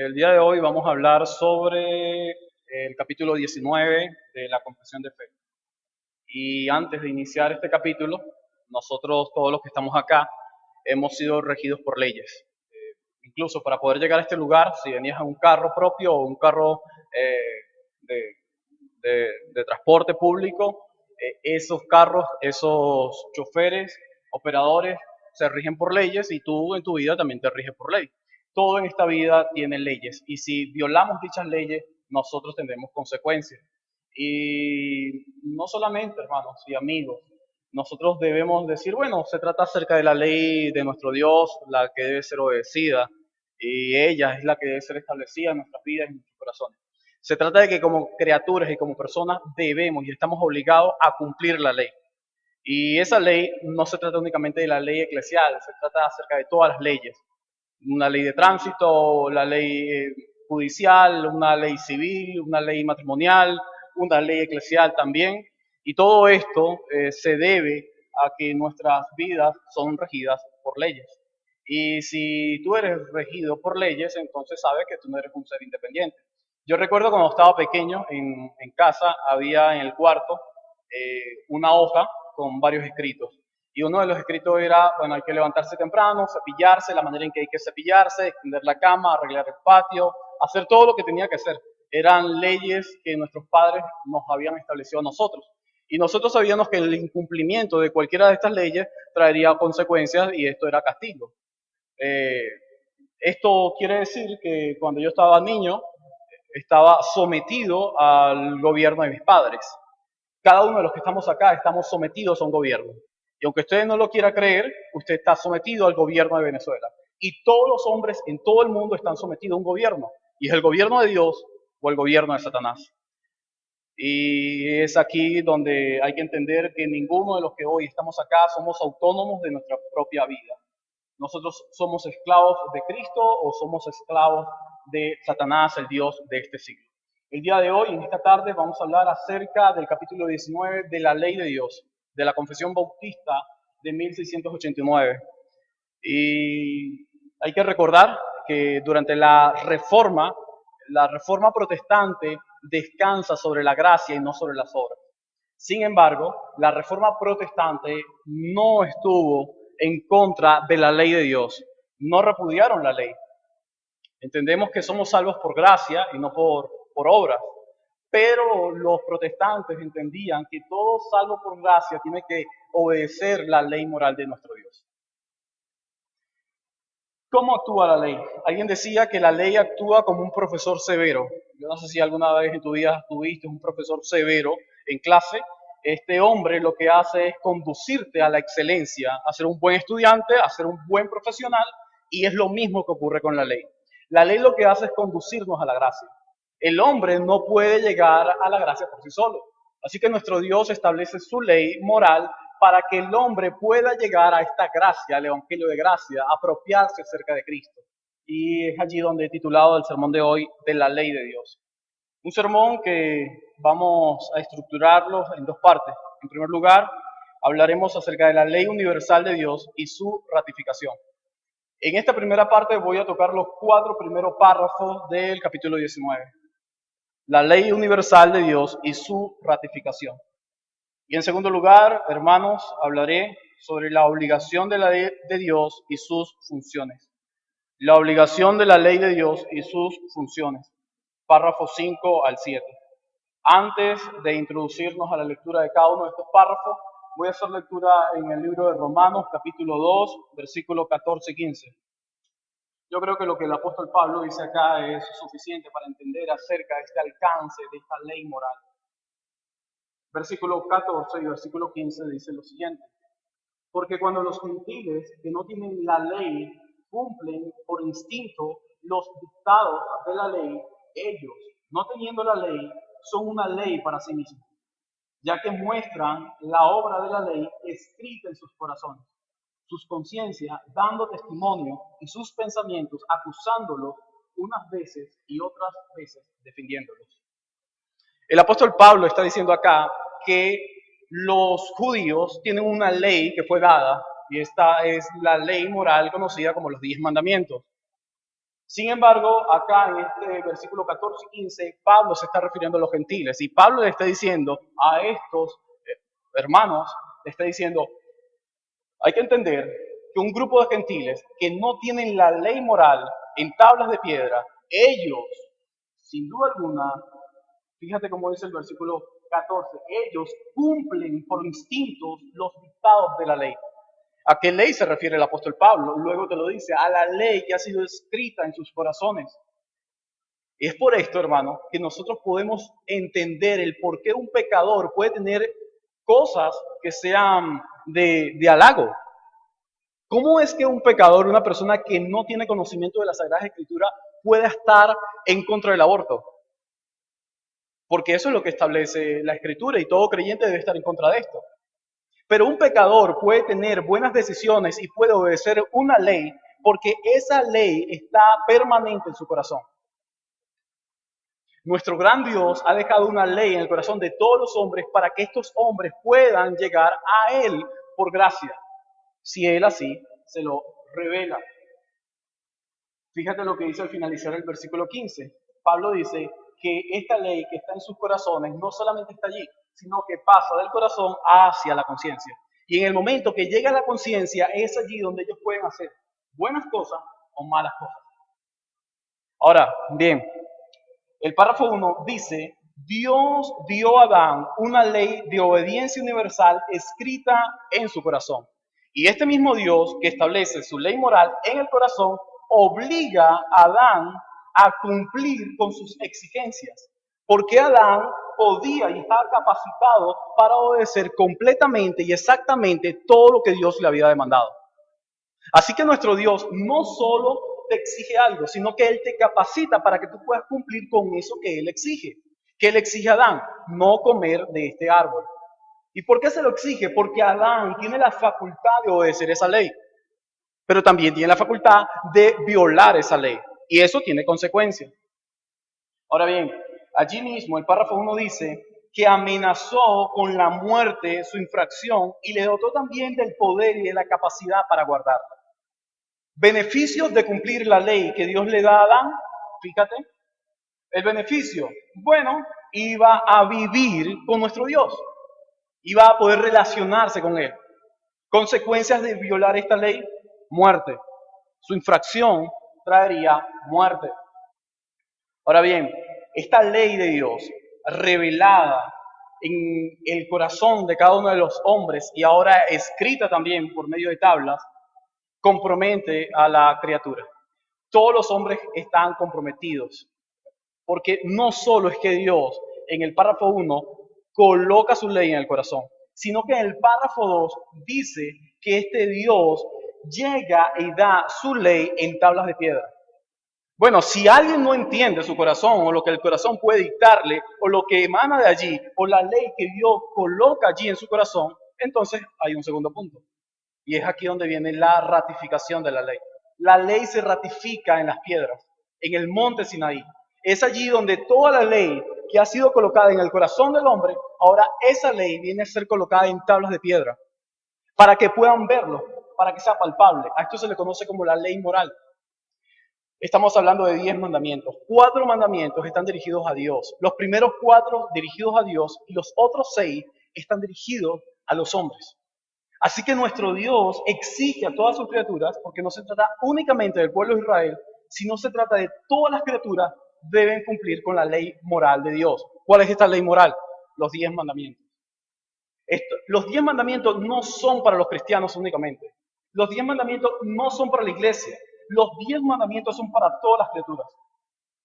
El día de hoy vamos a hablar sobre el capítulo 19 de la Confesión de Fe. Y antes de iniciar este capítulo, nosotros, todos los que estamos acá, hemos sido regidos por leyes. Incluso para poder llegar a este lugar, si venías en un carro propio o un carro eh, de, de transporte público, esos carros, esos choferes, operadores, se rigen por leyes y tú en tu vida también te riges por ley. Todo en esta vida tiene leyes y si violamos dichas leyes, nosotros tendremos consecuencias. Y no solamente, hermanos y amigos, nosotros debemos decir, bueno, se trata acerca de la ley de nuestro Dios, la que debe ser obedecida, y ella es la que debe ser establecida en nuestras vidas y en nuestros corazones. Se trata de que como criaturas y como personas debemos y estamos obligados a cumplir la ley. Y esa ley no se trata únicamente de la ley eclesial, se trata acerca de todas las leyes. Una ley de tránsito, la ley judicial, una ley civil, una ley matrimonial, una ley eclesial también. Y todo esto se debe a que nuestras vidas son regidas por leyes. Y si tú eres regido por leyes, entonces sabes que tú no eres un ser independiente. Yo recuerdo cuando estaba pequeño en casa, había en el cuarto una hoja con varios escritos. Y uno de los escritos era, bueno, hay que levantarse temprano, cepillarse, la manera en que hay que cepillarse, extender la cama, arreglar el patio, hacer todo lo que tenía que hacer. Eran leyes que nuestros padres nos habían establecido a nosotros. Y nosotros sabíamos que el incumplimiento de cualquiera de estas leyes traería consecuencias y esto era castigo. Eh, Esto quiere decir que cuando yo estaba niño, estaba sometido al gobierno de mis padres. Cada uno de los que estamos acá estamos sometidos a un gobierno. Y aunque usted no lo quiera creer, usted está sometido al gobierno de Venezuela. Y todos los hombres en todo el mundo están sometidos a un gobierno. Y es el gobierno de Dios o el gobierno de Satanás. Y es aquí donde hay que entender que ninguno de los que hoy estamos acá somos autónomos de nuestra propia vida. Nosotros somos esclavos de Cristo o somos esclavos de Satanás, el Dios de este siglo. El día de hoy, en esta tarde, vamos a hablar acerca del capítulo 19 de la Ley de Dios, de la Confesión Bautista de 1689. Y hay que recordar que durante la reforma protestante descansa sobre la gracia y no sobre las obras. Sin embargo, la reforma protestante no estuvo en contra de la ley de Dios, no repudiaron la ley. Entendemos que somos salvos por gracia y no por obras, pero los protestantes entendían que todo salvo por gracia tiene que obedecer la ley moral de nuestro Dios. ¿Cómo actúa la ley? Alguien decía que la ley actúa como un profesor severo. Yo no sé si alguna vez en tu vida tuviste un profesor severo en clase. Este hombre lo que hace es conducirte a la excelencia, a ser un buen estudiante, a ser un buen profesional, y es lo mismo que ocurre con la ley. La ley lo que hace es conducirnos a la gracia. El hombre no puede llegar a la gracia por sí solo. Así que nuestro Dios establece su ley moral para que el hombre pueda llegar a esta gracia, al Evangelio de gracia, apropiarse acerca de Cristo. Y es allí donde he titulado el sermón de hoy, de la ley de Dios. Un sermón que vamos a estructurarlo en dos partes. En primer lugar, hablaremos acerca de la ley universal de Dios y su ratificación. En esta primera parte voy a tocar los 4 primeros párrafos del capítulo 19. La ley universal de Dios y su ratificación. Y en segundo lugar, hermanos, hablaré sobre la obligación de la ley de Dios y sus funciones. La obligación de la ley de Dios y sus funciones. Párrafos 5 al 7. Antes de introducirnos a la lectura de cada uno de estos párrafos, voy a hacer lectura en el libro de Romanos, capítulo 2, versículos 14 y 15. Yo creo que lo que el apóstol Pablo dice acá es suficiente para entender acerca de este alcance de esta ley moral. Versículo 14 y versículo 15 dice lo siguiente. Porque cuando los gentiles que no tienen la ley cumplen por instinto los dictados de la ley, ellos, no teniendo la ley, son una ley para sí mismos, ya que muestran la obra de la ley escrita en sus corazones, sus conciencias dando testimonio y sus pensamientos acusándolos unas veces y otras veces defendiéndolos. El apóstol Pablo está diciendo acá que los judíos tienen una ley que fue dada, y esta es la ley moral conocida como los 10 mandamientos. Sin embargo, acá en este versículo 14 y 15, Pablo se está refiriendo a los gentiles y Pablo le está diciendo a estos hermanos, le está diciendo, hay que entender que un grupo de gentiles que no tienen la ley moral en tablas de piedra, ellos, sin duda alguna, fíjate cómo dice el versículo 14, ellos cumplen por instintos los dictados de la ley. ¿A qué ley se refiere el apóstol Pablo? Luego te lo dice, a la ley que ha sido escrita en sus corazones. Y es por esto, hermano, que nosotros podemos entender el por qué un pecador puede tener cosas que sean de halago. ¿Cómo es que un pecador, una persona que no tiene conocimiento de la Sagrada Escritura, pueda estar en contra del aborto? Porque eso es lo que establece la Escritura y todo creyente debe estar en contra de esto. Pero un pecador puede tener buenas decisiones y puede obedecer una ley porque esa ley está permanente en su corazón. Nuestro gran Dios ha dejado una ley en el corazón de todos los hombres para que estos hombres puedan llegar a Él por gracia, si Él así se lo revela. Fíjate lo que dice al finalizar el versículo 15. Pablo dice que esta ley que está en sus corazones no solamente está allí, sino que pasa del corazón hacia la conciencia. Y en el momento que llega a la conciencia, es allí donde ellos pueden hacer buenas cosas o malas cosas. Ahora, bien, el párrafo 1 dice, Dios dio a Adán una ley de obediencia universal escrita en su corazón. Y este mismo Dios que establece su ley moral en el corazón obliga a Adán a cumplir con sus exigencias. Porque Adán podía y estaba capacitado para obedecer completamente y exactamente todo lo que Dios le había demandado. Así que nuestro Dios no solo te exige algo, sino que Él te capacita para que tú puedas cumplir con eso que Él exige. ¿Qué le exige a Adán? No comer de este árbol. ¿Y por qué se lo exige? Porque Adán tiene la facultad de obedecer esa ley, pero también tiene la facultad de violar esa ley. Y eso tiene consecuencias. Ahora bien, allí mismo el párrafo 1 dice que amenazó con la muerte su infracción y le dotó también del poder y de la capacidad para guardarla. Beneficios de cumplir la ley que Dios le da a Adán, fíjate, el beneficio, bueno, iba a vivir con nuestro Dios, iba a poder relacionarse con Él. Consecuencias de violar esta ley, muerte. Su infracción traería muerte. Ahora bien, esta ley de Dios, revelada en el corazón de cada uno de los hombres y ahora escrita también por medio de tablas, compromete a la criatura. Todos los hombres están comprometidos, porque no solo es que Dios en el párrafo 1 coloca su ley en el corazón, sino que en el párrafo 2 dice que este Dios llega y da su ley en tablas de piedra. Bueno, si alguien no entiende su corazón o lo que el corazón puede dictarle o lo que emana de allí o la ley que Dios coloca allí en su corazón, entonces hay un segundo punto. Y es aquí donde viene la ratificación de la ley. La ley se ratifica en las piedras, en el monte Sinaí. Es allí donde toda la ley que ha sido colocada en el corazón del hombre, ahora esa ley viene a ser colocada en tablas de piedra, para que puedan verlo, para que sea palpable. A esto se le conoce como la ley moral. Estamos hablando de 10 mandamientos. 4 mandamientos están dirigidos a Dios. Los primeros 4 dirigidos a Dios y los otros 6 están dirigidos a los hombres. Así que nuestro Dios exige a todas sus criaturas, porque no se trata únicamente del pueblo de Israel, sino se trata de todas las criaturas deben cumplir con la ley moral de Dios. ¿Cuál es esta ley moral? Los 10 mandamientos. Los 10 mandamientos no son para los cristianos únicamente. Los 10 mandamientos no son para la iglesia. Los 10 mandamientos son para todas las criaturas.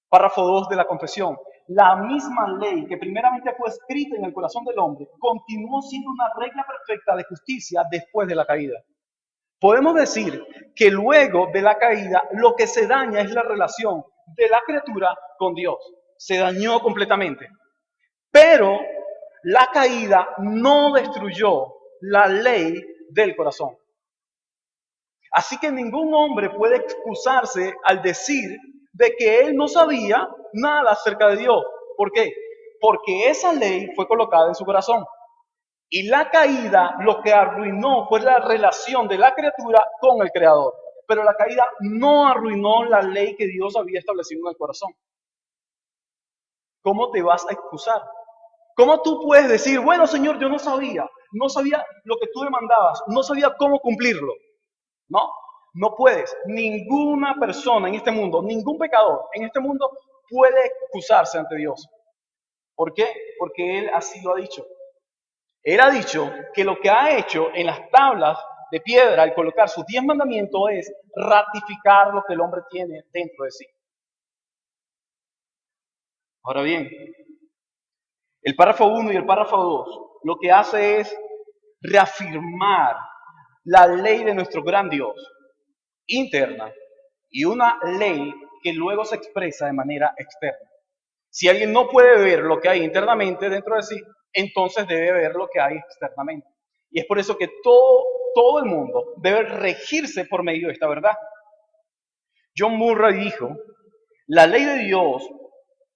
Párrafo 2 de la confesión. La misma ley que primeramente fue escrita en el corazón del hombre continuó siendo una regla perfecta de justicia después de la caída. Podemos decir que luego de la caída lo que se daña es la relación de la criatura con Dios. Se dañó completamente. Pero la caída no destruyó la ley del corazón. Así que ningún hombre puede excusarse al decir de que él no sabía nada acerca de Dios. ¿Por qué? Porque esa ley fue colocada en su corazón. Y la caída lo que arruinó fue la relación de la criatura con el Creador. pero la caída no arruinó la ley que Dios había establecido en el corazón. ¿Cómo te vas a excusar? ¿Cómo tú puedes decir, bueno, Señor, yo no sabía lo que tú demandabas, no sabía cómo cumplirlo? No, no puedes. Ninguna persona en este mundo, ningún pecador en este mundo puede excusarse ante Dios. ¿Por qué? Porque Él así lo ha dicho. Él ha dicho que lo que ha hecho en las tablas de piedra al colocar sus 10 mandamientos es ratificar lo que el hombre tiene dentro de sí. Ahora bien, el párrafo 1 y el párrafo 2 lo que hace es reafirmar la ley de nuestro gran Dios interna y una ley que luego se expresa de manera externa. Si alguien no puede ver lo que hay internamente dentro de sí, entonces debe ver lo que hay externamente. Y es por eso que todo el mundo debe regirse por medio de esta verdad. John Murray dijo, la ley de Dios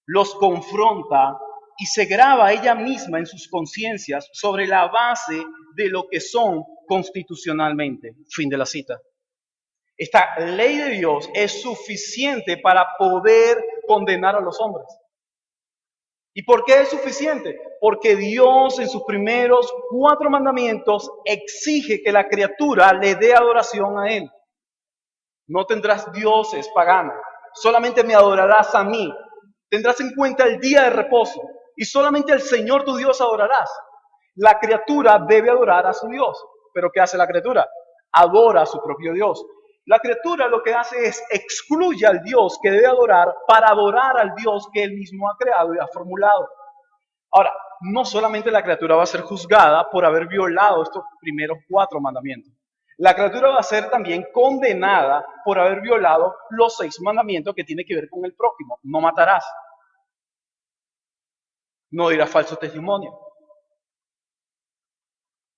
los confronta y se graba ella misma en sus conciencias sobre la base de lo que son constitucionalmente. Fin de la cita. Esta ley de Dios es suficiente para poder condenar a los hombres. ¿Y por qué es suficiente? Porque Dios en sus primeros 4 mandamientos exige que la criatura le dé adoración a Él. No tendrás dioses paganos, solamente me adorarás a mí. Tendrás en cuenta el día de reposo y solamente al Señor tu Dios adorarás. La criatura debe adorar a su Dios. ¿Pero qué hace la criatura? Adora a su propio Dios. La criatura lo que hace es excluye al Dios que debe adorar para adorar al Dios que él mismo ha creado y ha formulado. Ahora, no solamente la criatura va a ser juzgada por haber violado estos primeros 4 mandamientos. La criatura va a ser también condenada por haber violado los 6 mandamientos que tienen que ver con el prójimo. No matarás. No dirás falso testimonio.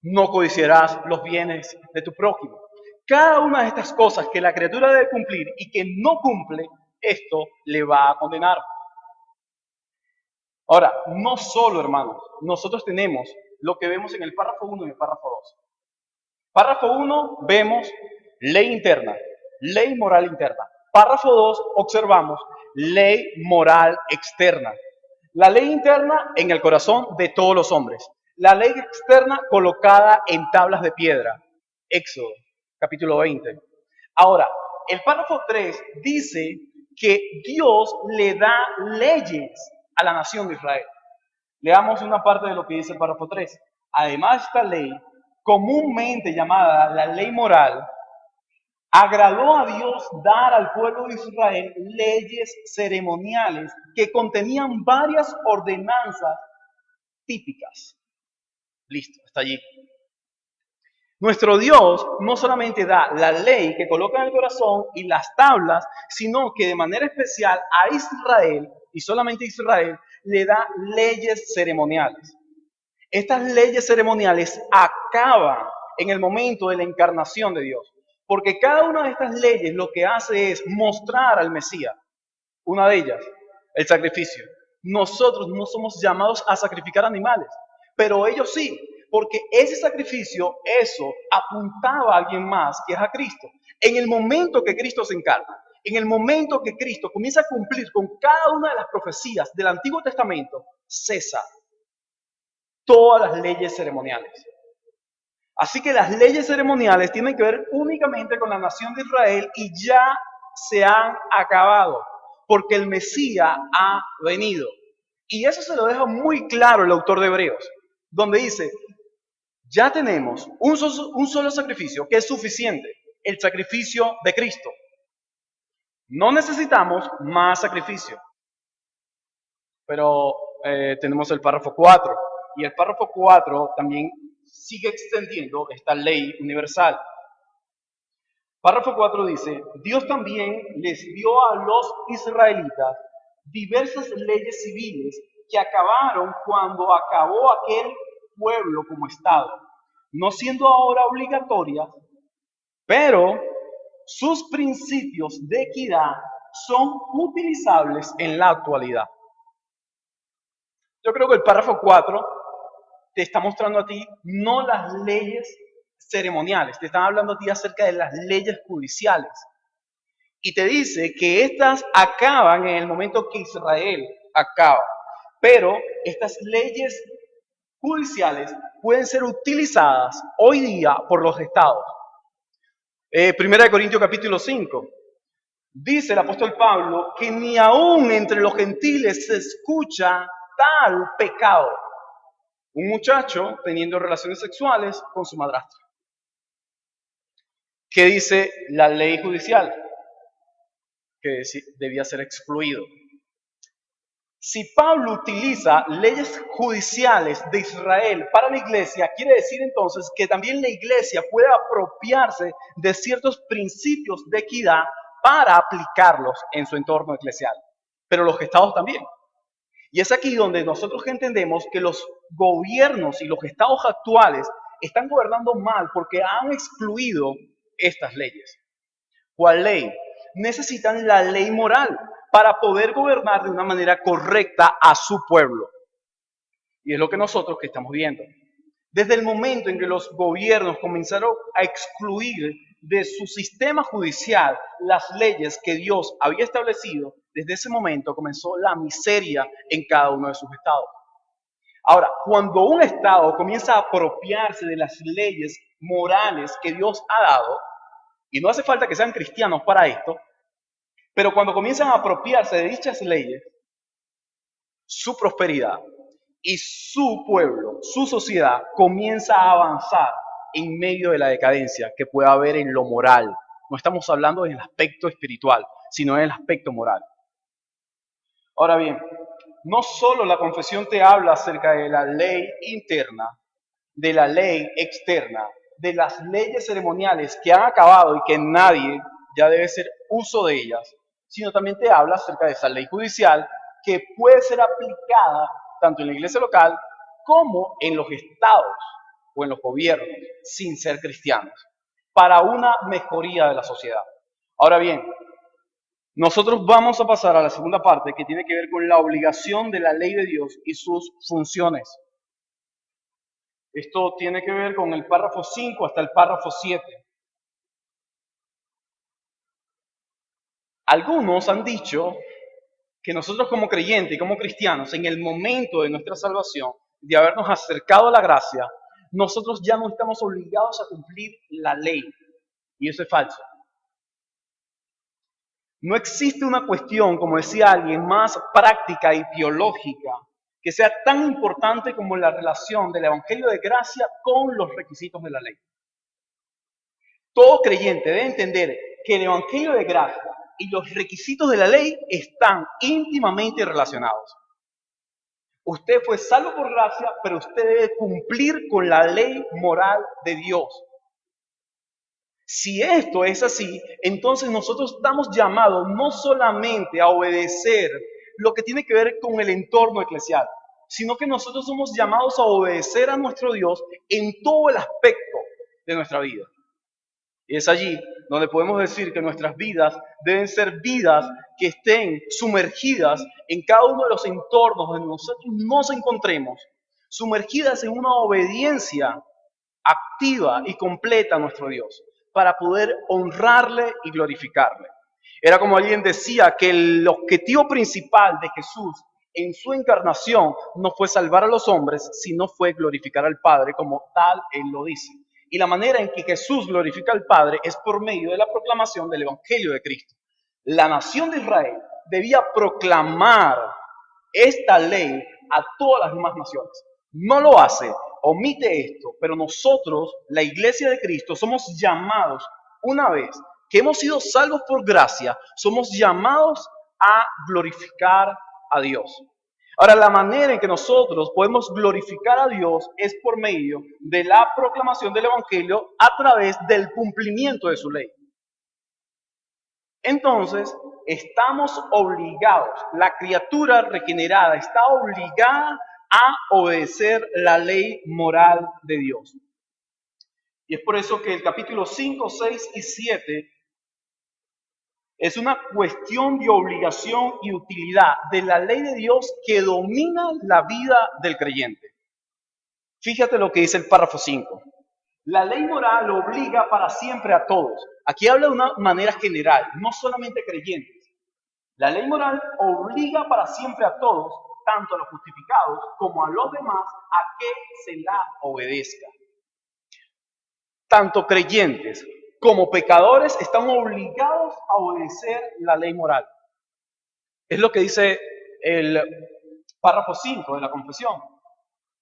No codiciarás los bienes de tu prójimo. Cada una de estas cosas que la criatura debe cumplir y que no cumple, esto le va a condenar. Ahora, no solo, hermanos, nosotros tenemos lo que vemos en el párrafo 1 y el párrafo 2. Párrafo 1 vemos ley interna, ley moral interna. Párrafo 2 observamos ley moral externa. La ley interna en el corazón de todos los hombres. La ley externa colocada en tablas de piedra. Éxodo, capítulo 20. Ahora, el párrafo 3 dice que Dios le da leyes a la nación de Israel. Leamos una parte de lo que dice el párrafo 3. Además, esta ley, comúnmente llamada la ley moral, agradó a Dios dar al pueblo de Israel leyes ceremoniales que contenían varias ordenanzas típicas. Listo, hasta allí. Nuestro Dios no solamente da la ley que coloca en el corazón y las tablas, sino que de manera especial a Israel, y solamente a Israel, le da leyes ceremoniales. Estas leyes ceremoniales acaban en el momento de la encarnación de Dios, porque cada una de estas leyes lo que hace es mostrar al Mesías. Una de ellas, el sacrificio. Nosotros no somos llamados a sacrificar animales, pero ellos sí, porque ese sacrificio, eso apuntaba a alguien más, que es a Cristo. En el momento que Cristo se encarna, en el momento que Cristo comienza a cumplir con cada una de las profecías del Antiguo Testamento, cesa todas las leyes ceremoniales. Así que las leyes ceremoniales tienen que ver únicamente con la nación de Israel y ya se han acabado, porque el Mesías ha venido. Y eso se lo deja muy claro el autor de Hebreos, donde dice, ya tenemos un solo sacrificio que es suficiente, el sacrificio de Cristo. No necesitamos más sacrificio. Pero tenemos el párrafo 4, y el párrafo 4 también sigue extendiendo esta ley universal. Párrafo 4 dice, Dios también les dio a los israelitas diversas leyes civiles que acabaron cuando acabó aquel pueblo como Estado, no siendo ahora obligatorias, pero sus principios de equidad son utilizables en la actualidad. Yo creo que el párrafo 4 te está mostrando a ti no las leyes ceremoniales, te están hablando a ti acerca de las leyes judiciales. Y te dice que estas acaban en el momento que Israel acaba. Pero estas leyes judiciales pueden ser utilizadas hoy día por los estados. Primera de Corintios capítulo 5. Dice el apóstol Pablo que ni aún entre los gentiles se escucha tal pecado. Un muchacho teniendo relaciones sexuales con su madrastra. ¿Qué dice la ley judicial? Que debía ser excluido. Si Pablo utiliza leyes judiciales de Israel para la iglesia, quiere decir entonces que también la iglesia puede apropiarse de ciertos principios de equidad para aplicarlos en su entorno eclesial, pero los estados también. Y es aquí donde nosotros entendemos que los gobiernos y los estados actuales están gobernando mal porque han excluido estas leyes. ¿Cuál ley? Necesitan la ley moral para poder gobernar de una manera correcta a su pueblo. Y es lo que nosotros que estamos viendo. Desde el momento en que los gobiernos comenzaron a excluir de su sistema judicial las leyes que Dios había establecido, desde ese momento comenzó la miseria en cada uno de sus estados. Ahora, cuando un estado comienza a apropiarse de las leyes morales que Dios ha dado, y no hace falta que sean cristianos para esto, pero cuando comienzan a apropiarse de dichas leyes, su prosperidad y su pueblo, su sociedad, comienza a avanzar en medio de la decadencia que puede haber en lo moral. No estamos hablando en el aspecto espiritual, sino en el aspecto moral. Ahora bien, no solo la confesión te habla acerca de la ley interna, de la ley externa, de las leyes ceremoniales que han acabado y que nadie ya debe hacer uso de ellas, sino también te habla acerca de esa ley judicial que puede ser aplicada tanto en la iglesia local como en los estados o en los gobiernos, sin ser cristianos, para una mejoría de la sociedad. Ahora bien, nosotros vamos a pasar a la segunda parte que tiene que ver con la obligación de la ley de Dios y sus funciones. Esto tiene que ver con el párrafo 5 hasta el párrafo 7. Algunos han dicho que nosotros como creyentes y como cristianos, en el momento de nuestra salvación, de habernos acercado a la gracia, nosotros ya no estamos obligados a cumplir la ley. Y eso es falso. No existe una cuestión, como decía alguien, más práctica y biológica que sea tan importante como la relación del Evangelio de gracia con los requisitos de la ley. Todo creyente debe entender que el Evangelio de gracia y los requisitos de la ley están íntimamente relacionados. Usted fue salvo por gracia, pero usted debe cumplir con la ley moral de Dios. Si esto es así, entonces nosotros estamos llamados no solamente a obedecer lo que tiene que ver con el entorno eclesial, sino que nosotros somos llamados a obedecer a nuestro Dios en todo el aspecto de nuestra vida. Y es allí donde podemos decir que nuestras vidas deben ser vidas que estén sumergidas en cada uno de los entornos donde nosotros nos encontremos, sumergidas en una obediencia activa y completa a nuestro Dios, para poder honrarle y glorificarle. Era como alguien decía que el objetivo principal de Jesús en su encarnación no fue salvar a los hombres, sino fue glorificar al Padre, como tal Él lo dice. Y la manera en que Jesús glorifica al Padre es por medio de la proclamación del Evangelio de Cristo. La nación de Israel debía proclamar esta ley a todas las demás naciones. No lo hace, omite esto, pero nosotros, la iglesia de Cristo, somos llamados, una vez que hemos sido salvos por gracia, somos llamados a glorificar a Dios. Ahora, la manera en que nosotros podemos glorificar a Dios es por medio de la proclamación del Evangelio a través del cumplimiento de su ley. Entonces, estamos obligados, la criatura regenerada está obligada a obedecer la ley moral de Dios. Y es por eso que el capítulo 5, 6 y 7 es una cuestión de obligación y utilidad de la ley de Dios que domina la vida del creyente. Fíjate lo que dice el párrafo 5. La ley moral obliga para siempre a todos. Aquí habla de una manera general, no solamente creyentes. La ley moral obliga para siempre a todos, tanto a los justificados como a los demás, a que se la obedezca. Tanto creyentes como pecadores están obligados a obedecer la ley moral. Es lo que dice el párrafo 5 de la confesión.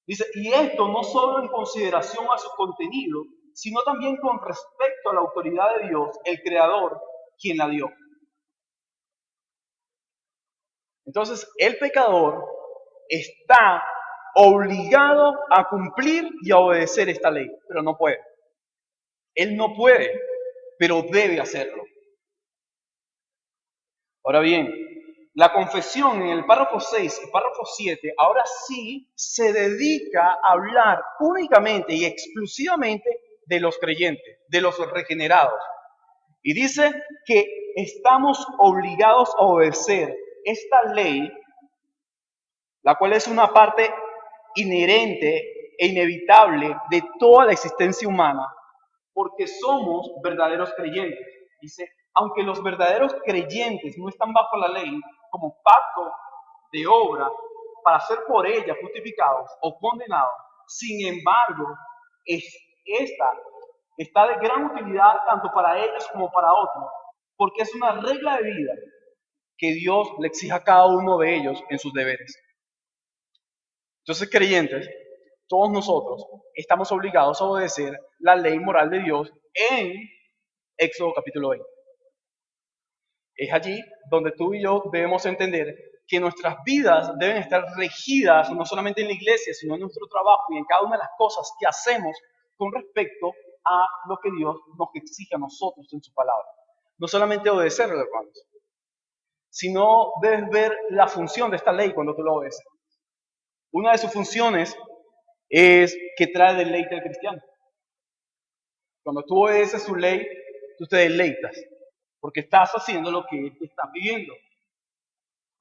Dice, y esto no solo en consideración a su contenido, sino también con respecto a la autoridad de Dios, el Creador, quien la dio. Entonces, el pecador está obligado a cumplir y a obedecer esta ley, pero no puede. Él no puede, pero debe hacerlo. Ahora bien, la confesión en el párrafo 6 y párrafo 7 ahora sí se dedica a hablar únicamente y exclusivamente de los creyentes, de los regenerados. Y dice que estamos obligados a obedecer esta ley, la cual es una parte inherente e inevitable de toda la existencia humana, porque somos verdaderos creyentes. Dice, aunque los verdaderos creyentes no están bajo la ley como pacto de obra para ser por ella justificados o condenados, sin embargo, esta está de gran utilidad tanto para ellos como para otros, porque es una regla de vida que Dios le exige a cada uno de ellos en sus deberes. Entonces, creyentes, todos nosotros estamos obligados a obedecer la ley moral de Dios en Éxodo capítulo 20. Es allí donde tú y yo debemos entender que nuestras vidas deben estar regidas no solamente en la iglesia, sino en nuestro trabajo y en cada una de las cosas que hacemos con respecto a lo que Dios nos exige a nosotros en su palabra. No solamente obedecerlo, hermanos, sino debes ver la función de esta ley cuando tú la obedeces. Una de sus funciones es que trae deleite al cristiano. Cuando tú obedeces su ley, tú te deleitas, porque estás haciendo lo que Él te está pidiendo.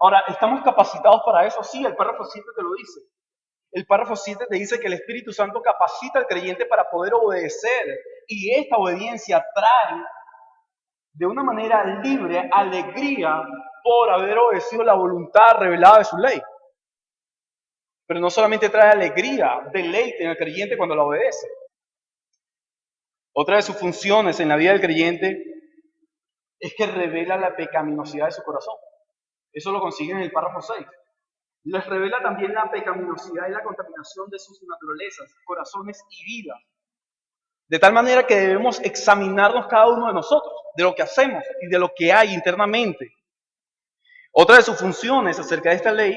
Ahora, ¿estamos capacitados para eso? Sí, el párrafo 7 te lo dice. El párrafo 7 te dice que el Espíritu Santo capacita al creyente para poder obedecer, y esta obediencia trae de una manera libre alegría por haber obedecido la voluntad revelada de su ley. Pero no solamente trae alegría, deleite en el creyente cuando la obedece. Otra de sus funciones en la vida del creyente es que revela la pecaminosidad de su corazón. Eso lo consiguen en el párrafo 6. Les revela también la pecaminosidad y la contaminación de sus naturalezas, corazones y vidas. De tal manera que debemos examinarnos cada uno de nosotros, de lo que hacemos y de lo que hay internamente. Otra de sus funciones acerca de esta ley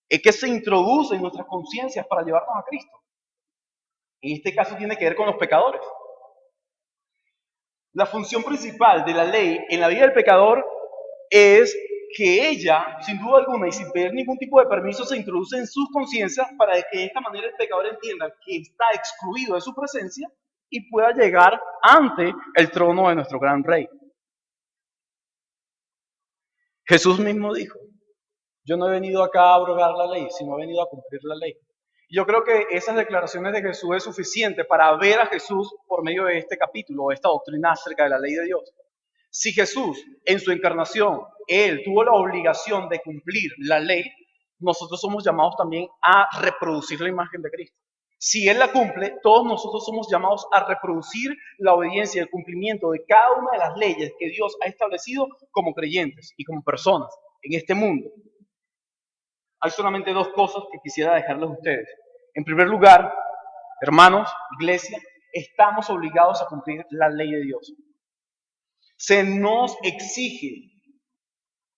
es que se introduce en nuestras conciencias para llevarnos a Cristo. En este caso tiene que ver con los pecadores. La función principal de la ley en la vida del pecador es que ella, sin duda alguna y sin pedir ningún tipo de permiso, se introduce en sus conciencias para que de esta manera el pecador entienda que está excluido de su presencia y pueda llegar ante el trono de nuestro gran Rey. Jesús mismo dijo, yo no he venido acá a abrogar la ley, sino he venido a cumplir la ley. Y yo creo que esas declaraciones de Jesús es suficiente para ver a Jesús por medio de este capítulo, de esta doctrina acerca de la ley de Dios. Si Jesús, en su encarnación, Él tuvo la obligación de cumplir la ley, nosotros somos llamados también a reproducir la imagen de Cristo. Si Él la cumple, todos nosotros somos llamados a reproducir la obediencia y el cumplimiento de cada una de las leyes que Dios ha establecido como creyentes y como personas en este mundo. Hay solamente dos cosas que quisiera dejarles a ustedes. En primer lugar, hermanos, iglesia, estamos obligados a cumplir la ley de Dios. Se nos exige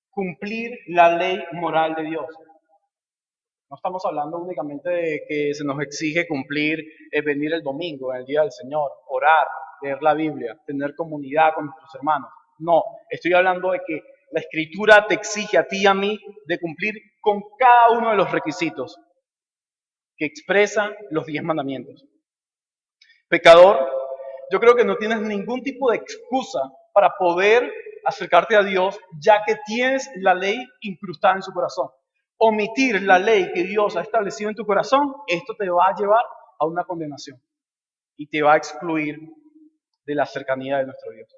cumplir la ley moral de Dios. No estamos hablando únicamente de que se nos exige cumplir, venir el domingo, en el día del Señor, orar, leer la Biblia, tener comunidad con nuestros hermanos. No, estoy hablando de que la Escritura te exige a ti y a mí de cumplir con cada uno de los requisitos que expresan los 10 mandamientos. Pecador, yo creo que no tienes ningún tipo de excusa para poder acercarte a Dios, ya que tienes la ley incrustada en su corazón. Omitir la ley que Dios ha establecido en tu corazón, esto te va a llevar a una condenación. y te va a excluir de la cercanía de nuestro Dios.